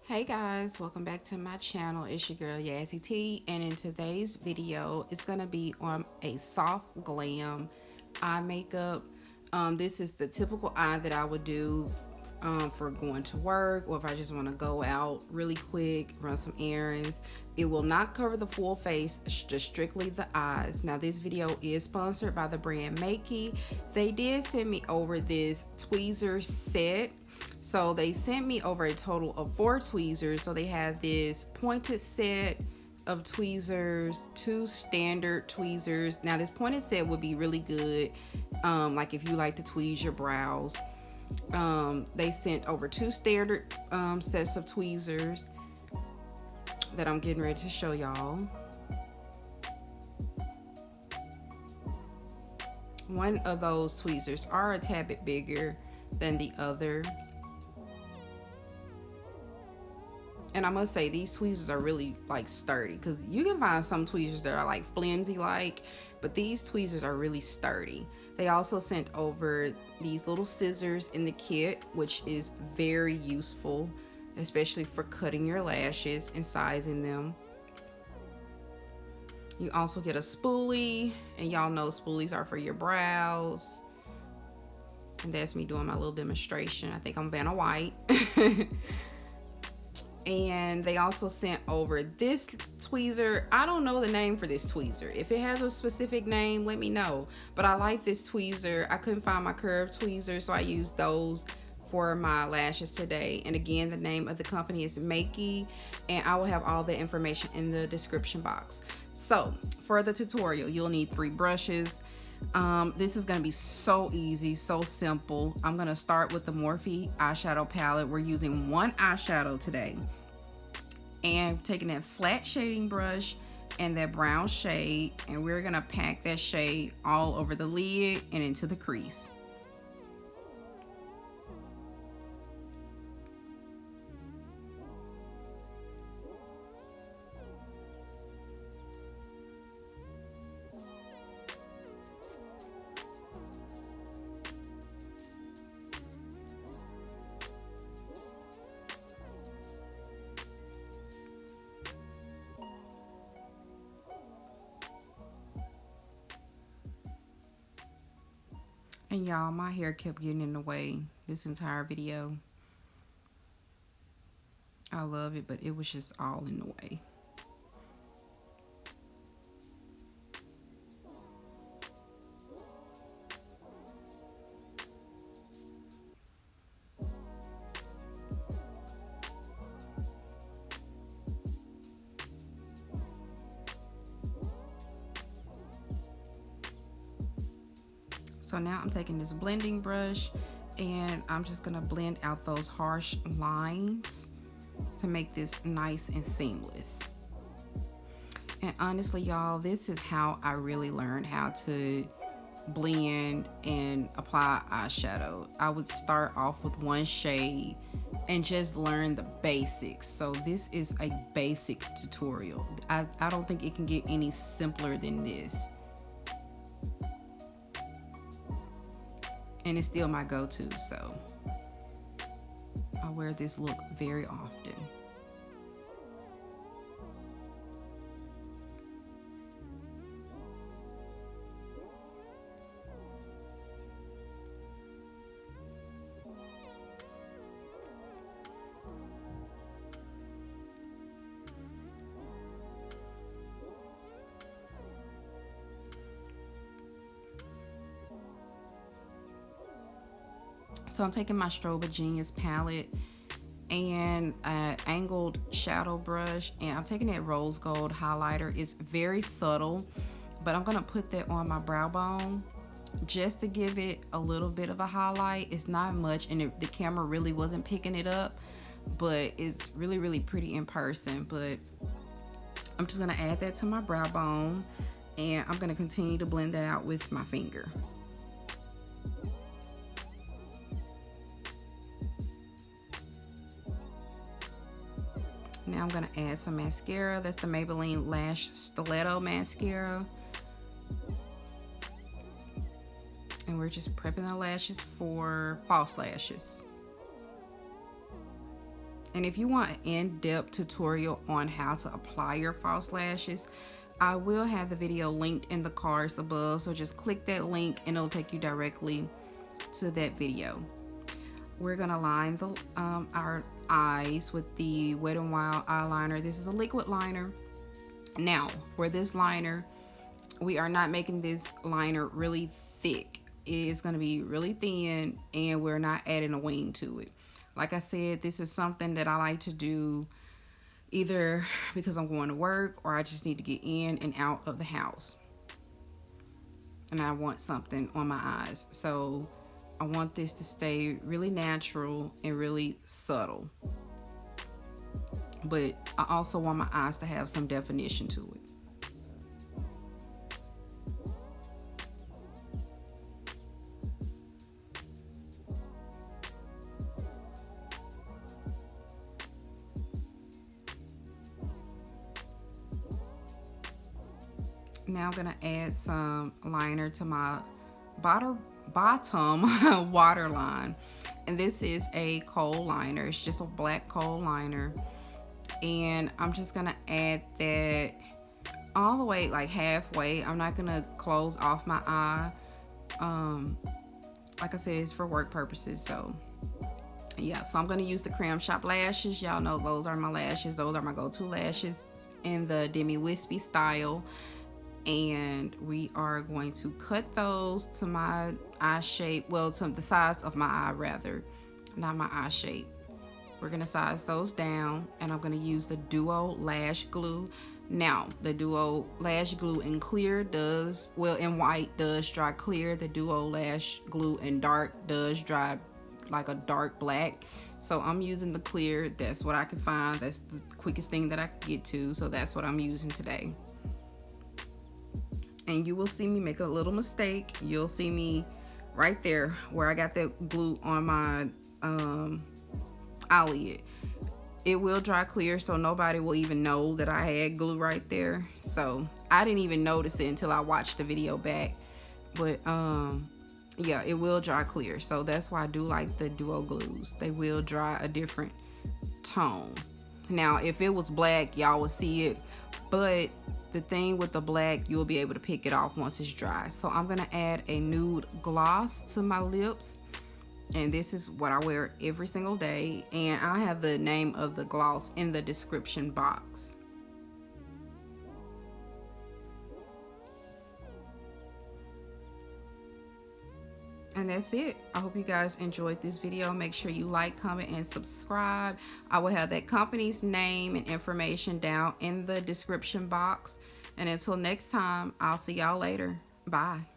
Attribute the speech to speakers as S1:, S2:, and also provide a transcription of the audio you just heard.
S1: Hey guys, welcome back to my channel. It's your girl Yazzie T, and in today's video it's gonna be on a soft glam eye makeup. This is the typical eye that I would do for going to work, or if I just want to go out really quick, run some errands. It will not cover the full face, just strictly the eyes. Now this video is sponsored by the brand Makey. They did send me over this tweezer set. So they sent me over a total of 4 tweezers. So they have this pointed set of tweezers, 2 standard tweezers. Now this pointed set would be really good, like if you like to tweeze your brows. They sent over 2 standard sets of tweezers that I'm getting ready to show y'all. One of those tweezers are a tad bit bigger than the other. And I must say, these tweezers are really like sturdy, because you can find some tweezers that are like flimsy like, but these tweezers are really sturdy. They also sent over these little scissors in the kit, which is very useful, especially for cutting your lashes and sizing them. You also get a spoolie, and y'all know spoolies are for your brows. And that's me doing my little demonstration. I think I'm Vanna White. And they also sent over this tweezer. I don't know the name for this tweezer. If it has a specific name, let me know. But I like this tweezer. I couldn't find my curved tweezer, so I used those for my lashes today. And again, the name of the company is Makey, and I will have all the information in the description box. So for the tutorial, you'll need 3 brushes. This is going to be so easy, so simple. I'm going to start with the Morphe eyeshadow palette. We're using 1 eyeshadow today, and taking that flat shading brush and that brown shade, and we're going to pack that shade all over the lid and into the crease. And y'all, my hair kept getting in the way this entire video. I love it, but it was just all in the way. So now I'm taking this blending brush, and I'm just gonna blend out those harsh lines to make this nice and seamless. And honestly, y'all, this is how I really learned how to blend and apply eyeshadow. I would start off with 1 shade and just learn the basics. So this is a basic tutorial. I don't think it can get any simpler than this. And it's still my go-to, so I wear this look very often. So I'm taking my Strobe Genius palette and an angled shadow brush, and I'm taking that rose gold highlighter. It's very subtle, but I'm gonna put that on my brow bone just to give it a little bit of a highlight. It's not much, and the camera really wasn't picking it up, but it's really, really pretty in person. But I'm just gonna add that to my brow bone, and I'm gonna continue to blend that out with my finger. Now I'm gonna add some mascara. That's the Maybelline Lash Stiletto mascara. And we're just prepping our lashes for false lashes. And if you want an in-depth tutorial on how to apply your false lashes, I will have the video linked in the cards above, so just click that link and it'll take you directly to that video. We're gonna line our eyes with the Wet n Wild eyeliner. This is a liquid liner. Now, for this liner, we are not making this liner really thick. It's gonna be really thin, and we're not adding a wing to it. Like I said, this is something that I like to do either because I'm going to work or I just need to get in and out of the house. And I want something on my eyes. So I want this to stay really natural and really subtle. But I also want my eyes to have some definition to it. Now I'm gonna add some liner to my bottom waterline, and this is a kohl liner. It's just a black kohl liner, and I'm just gonna add that all the way, like halfway. I'm not gonna close off my eye. Like I said, it's for work purposes, so yeah. So I'm gonna use the Cram Shop lashes. Y'all know those are my lashes. Those are my go-to lashes in the Demi Wispy style. And we are going to cut those to my eye shape, well, to the size of my eye rather, not my eye shape. We're gonna size those down, and I'm gonna use the Duo Lash Glue. Now, the Duo Lash Glue in clear does, well, in white does dry clear. The Duo Lash Glue in dark does dry like a dark black. So I'm using the clear. That's what I can find. That's the quickest thing that I can get to. So that's what I'm using today. And you will see me make a little mistake. You'll see me right there where I got that glue on my eyelid. It will dry clear, so nobody will even know that I had glue right there. So I didn't even notice it until I watched the video back. But yeah, it will dry clear. So that's why I do like the Duo glues. They will dry a different tone. Now, if it was black, y'all would see it, but the thing with the black, you'll be able to pick it off once it's dry. So I'm gonna add a nude gloss to my lips, and this is what I wear every single day, and I have the name of the gloss in the description box. And that's it. I hope you guys enjoyed this video. Make sure you like, comment, and subscribe. I will have that company's name and information down in the description box. And until next time, I'll see y'all later. Bye.